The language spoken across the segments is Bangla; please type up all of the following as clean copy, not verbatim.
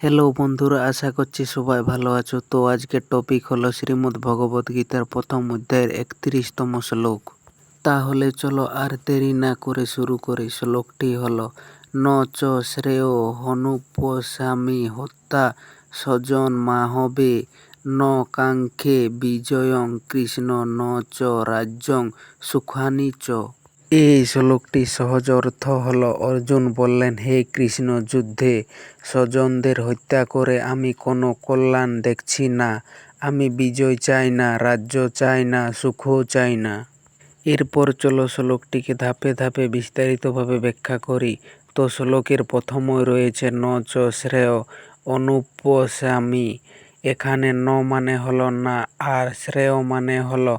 হ্যালো বন্ধুরা, আশা করছি সবাই ভালো আছো। তো আজকের টপিক হলো শ্রীমদ্ ভগবদ গীতার প্রথম অধ্যায়ের 31তম শ্লোক। তাহলে চলো আর দেরি না করে শুরু করি। শ্লোকটি হলো ন চ শ্রেয় হনুপসামি হত্যা স্বজন মাহবে ন কাঙ্ক্ষে বিজয়ং কৃষ্ণ ন চ রাজ্যং সুখানি চ। এই শ্লোকটি সহজ অর্থ হলো, অর্জুন বললেন, হে কৃষ্ণ, যুদ্ধে স্বজনদের হত্যা করে আমি কোনো কল্যাণ দেখছি না। আমি বিজয় চাই না, রাজ্য চাই না, সুখও চাই না। এরপর চলো শ্লোকটিকে ধাপে ধাপে বিস্তারিতভাবে ব্যাখ্যা করি। তো শ্লোকের প্রথমই রয়েছে ন চ শ্রেয় অনুপসামি। এখানে ন মানে হলো না, আর শ্রেয় মানে হলো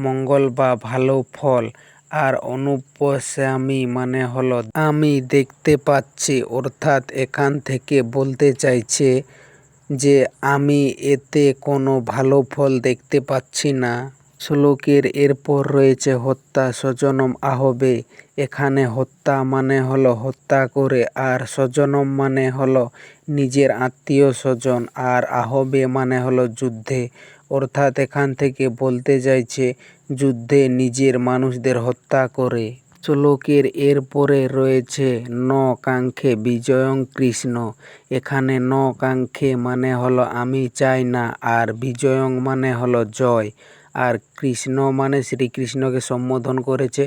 মঙ্গল বা ভালো ফল, আর অনুপসামি মানে হলো আমি দেখতে পাচ্ছি। অর্থাৎ এখান থেকে বলতে চাইছে যে আমি এতে কোনো ভালো ফল দেখতে পাচ্ছি না। শ্লোকের এরপর রয়েছে হত্যা স্বজনম আহবে। এখানে হত্যা মানে হলো হত্যা করে, আর স্বজনম মানে হলো নিজের আত্মীয় স্বজন, আর আহবে মানে হলো যুদ্ধে। অর্থাৎ এখান থেকে বলতে চাইছে যুদ্ধে নিজের মানুষদের হত্যা করে। শ্লোকের এরপরে রয়েছে ন কাঙ্ক্ষে বিজয়ং কৃষ্ণ। এখানে ন কাঙ্ক্ষে মানে হলো আমি চাই না, আর বিজয়ং মানে হলো জয়, আর কৃষ্ণ মানে শ্রীকৃষ্ণকে সম্বোধন করেছে।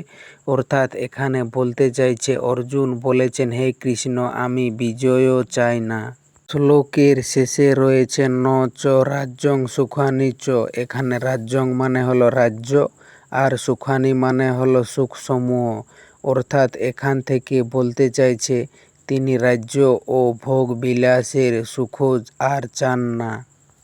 অর্থাৎ এখানে বলতে চাইছে অর্জুন বলেছেন, হে কৃষ্ণ, আমি বিজয়ও চাই না। শ্লোকের শেষে রয়েছে ন চ রাজ্যং সুখানি চ। এখানে রাজ্যং মানে হলো রাজ্য, আর সুখানি মানে হলো সুখসমূহ। অর্থাৎ এখান থেকে বলতে চাইছে তিনি রাজ্য ও ভোগ বিলাসের সুখ আর চান না।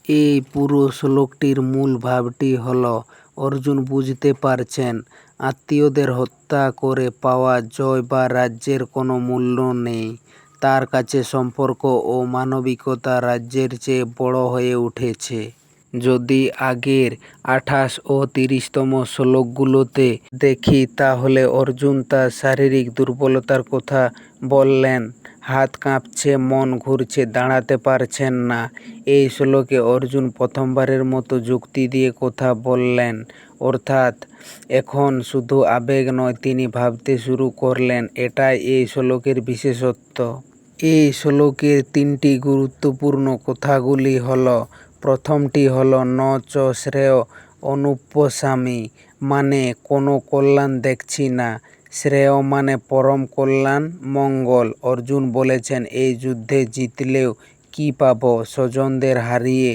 এই পুরো শ্লোকটির মূল ভাবটি হলো, অর্জুন বুঝতে পারছেন আত্মীয়দের হত্যা করে পাওয়া জয় বা রাজ্যের কোনো মূল্য নেই। তার কাছে সম্পর্ক ও মানবিকতা রাজ্যের চেয়ে বড় হয়ে উঠেছে। যদি আগের 28 ও 30তম শ্লোকগুলোতে দেখি, তাহলে অর্জুন তার শারীরিক দুর্বলতার কথা বললেন। হাত কাঁপছে, মন ঘুরছে, দাঁড়াতে পারছেন না। এই শ্লোকে অর্জুন প্রথমবারের মতো যুক্তি দিয়ে কথা বললেন। অর্থাৎ এখন শুধু আবেগ নয়, তিনি ভাবতে শুরু করলেন। এটাই এই শ্লোকের বিশেষত্ব। এই শ্লোকের তিনটি গুরুত্বপূর্ণ কথাগুলি হলো, প্রথমটি হলো ন চ শ্রেয় অনুপসামি, মানে কোনো কল্যাণ দেখছি না। শ্রেয় মানে পরম কল্যাণ, মঙ্গল। অর্জুন বলেছেন এই যুদ্ধে জিতলেও কি পাবো, স্বজনদের হারিয়ে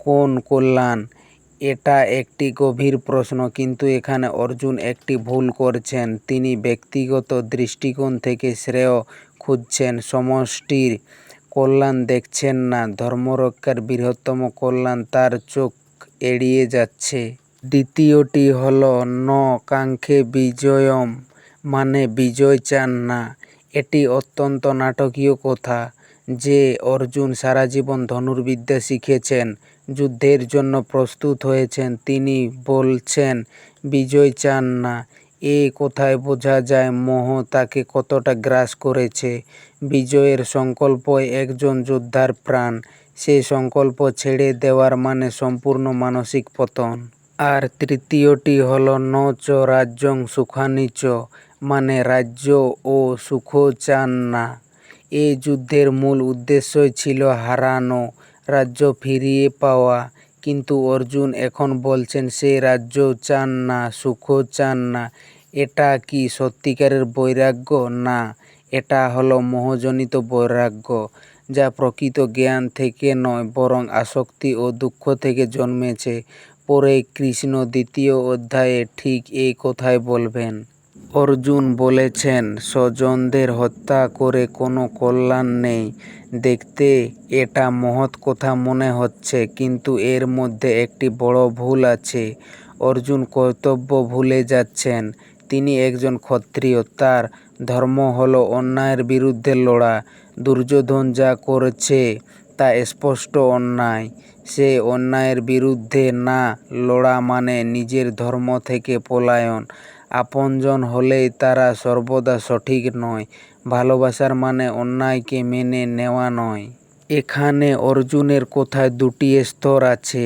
কোন কল্যাণ? এটা একটি গভীর প্রশ্ন, কিন্তু এখানে অর্জুন একটি ভুল করছেন। তিনি ব্যক্তিগত দৃষ্টিকোণ থেকে শ্রেয় খুঁজছেন, সমষ্টির কল্যাণ দেখছেন না। ধর্মরক্ষার বৃহত্তম কল্যাণ তার চোখ এড়িয়ে যাচ্ছে। দ্বিতীয়টি হলো ন কাঙ্ক্ষে বিজয়ম, মানে বিজয় চান না। এটি অত্যন্ত নাটকীয় কথা। যে অর্জুন সারা জীবন ধনুর্বিদ্যা শিখেছেন, যুদ্ধের জন্য প্রস্তুত হয়েছেন, তিনি বলছেন বিজয় চান না। এই কথায় বোঝা যায় মোহ তাকে কতটা গ্রাস করেছে। বিজয়ের সংকল্পই একজন যোদ্ধার প্রাণ। সেই সংকল্প ছেড়ে দেওয়ার মানে সম্পূর্ণ মানসিক পতন। আর তৃতীয়টি হলো ন চ রাজ্যং সুখানি চ, মানে রাজ্য ও সুখ চান না। এই যুদ্ধের মূল উদ্দেশ্যই ছিল হারানো রাজ্য ফিরিয়ে পাওয়া, কিন্তু অর্জুন এখন বলছেন সেই রাজ্য চান না, সুখও চান না। এটা কি সত্যিকারের বৈরাগ্য? না, এটা হলো মোহজনিত বৈরাগ্য, যা প্রকৃত জ্ঞান থেকে নয়, বরং আসক্তি ও দুঃখ থেকে জন্মেছে। পরে কৃষ্ণ দ্বিতীয় অধ্যায়ে ঠিক এই কথাই বলবেন। অর্জুন বলেছেন স্বজনদের হত্যা করে কোনো কল্যাণ নেই। দেখতে এটা মহৎ কথা মনে হচ্ছে, কিন্তু এর মধ্যে একটি বড় ভুল আছে। অর্জুন কর্তব্য ভুলে যাচ্ছেন। তিনি একজন ক্ষত্রিয়, তার ধর্ম হলো অন্যায়ের বিরুদ্ধে লড়া। দুর্যোধন যা করছে তা স্পষ্ট অন্যায়। সে অন্যায়ের বিরুদ্ধে না লড়া মানে নিজের ধর্ম থেকে পলায়ন। আপনজন হলেই তারা সর্বদা সঠিক নয়। ভালোবাসার মানে অন্যায়কে মেনে নেওয়া নয়। এখানে অর্জুনের কথায় দুটি স্তর আছে।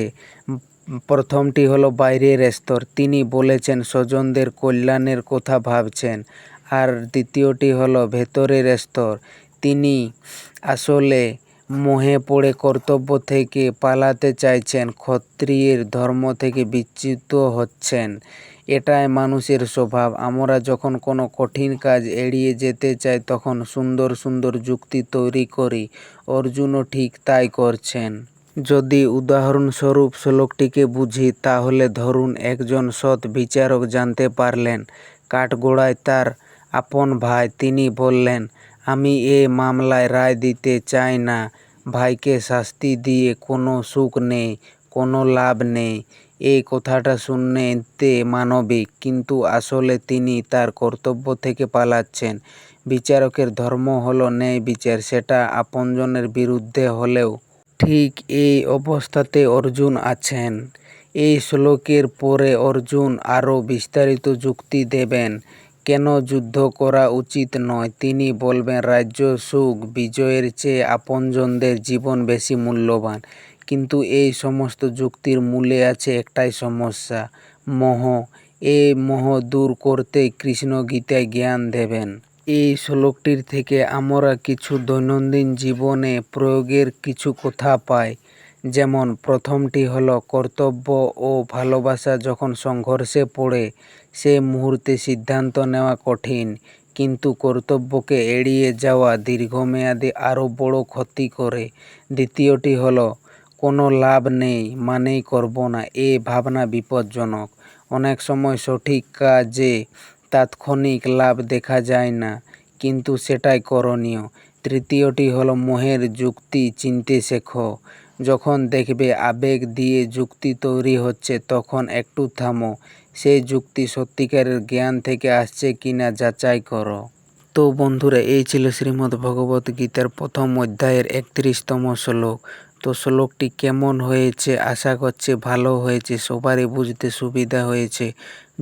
প্রথমটি হলো বাইরের স্তর, তিনি বলেছেন স্বজনদের কল্যাণের কথা ভাবছেন। আর দ্বিতীয়টি হলো ভেতরের স্তর, তিনি আসলে মোহে পড়ে কর্তব্য থেকে পালাতে চাইছেন, ক্ষত্রিয়ের ধর্ম থেকে বিচ্যুত হচ্ছেন। এটাই মানুষের স্বভাব। আমরা যখন কোনো কঠিন কাজ এড়িয়ে যেতে চাই তখন সুন্দর সুন্দর যুক্তি তৈরি করি। অর্জুনও ঠিক তাই করছেন। যদি উদাহরণস্বরূপ শ্লোকটিকে বুঝি তাহলে ধরুন একজন সৎ বিচারক জানতে পারলেন কাঠগোড়ায় তার আপন ভাই। তিনি বললেন, আমি এ মামলায় রায় দিতে চাই না। ভাইকে শাস্তি দিয়ে কোনো সুখ নেই, কোনো লাভ নেই। এই কথাটা শুনতে মানবিক, কিন্তু আসলে তিনি তার কর্তব্য থেকে পালাচ্ছেন। বিচারকের ধর্ম হলো ন্যায় বিচার, সেটা আপনজনের বিরুদ্ধে হলেও। ঠিক এই অবস্থাতে অর্জুন আছেন। এই শ্লোকের পরে অর্জুন আরও বিস্তারিত যুক্তি দেবেন কেন যুদ্ধ করা উচিত নয়। তিনি বলবেন রাজ্য সুখ বিজয়ের চেয়ে আপনজনদের জীবন বেশি মূল্যবান। কিন্তু এই সমস্ত যুক্তির মূলে আছে একটাই সমস্যা, মোহ। এই মোহ দূর করতেই কৃষ্ণ গীতায় জ্ঞান দেবেন। এই শ্লোকটির থেকে আমরা কিছু দৈনন্দিন জীবনে প্রয়োগের কিছু কথা পাই। যেমন প্রথমটি হলো কর্তব্য ও ভালোবাসা যখন সংঘর্ষে পড়ে সে মুহূর্তে সিদ্ধান্ত নেওয়া কঠিন, কিন্তু কর্তব্যকে এড়িয়ে যাওয়া দীর্ঘমেয়াদে আরও বড় ক্ষতি করে। দ্বিতীয়টি হলো কোনো লাভ নেই মানেই করব না, এ ভাবনা বিপজ্জনক। অনেক সময় সঠিক কাজে তাৎক্ষণিক লাভ দেখা যায় না, কিন্তু সেটাই করণীয়। তৃতীয়টি হলো মোহের যুক্তি চিনতে শেখো। যখন দেখবে আবেগ দিয়ে যুক্তি তৈরি হচ্ছে তখন একটু থামো, সেই যুক্তি সত্যিকারের জ্ঞান থেকে আসছে কিনা যাচাই করো। তো বন্ধুরা, এই ছিল শ্রীমদ্ ভগবত গীতার প্রথম অধ্যায়ের 31তম শ্লোক। তো শ্লোকটি কেমন হয়েছে? আশা করছি ভালো হয়েছে, সবারই বুঝতে সুবিধা হয়েছে।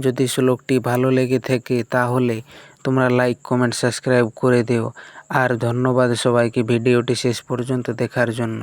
যদি শ্লোকটি ভালো লেগে থাকে তাহলে তোমরা লাইক কমেন্ট সাবস্ক্রাইব করে দিও। আর ধন্যবাদ সবাইকে ভিডিওটি শেষ পর্যন্ত দেখার জন্য।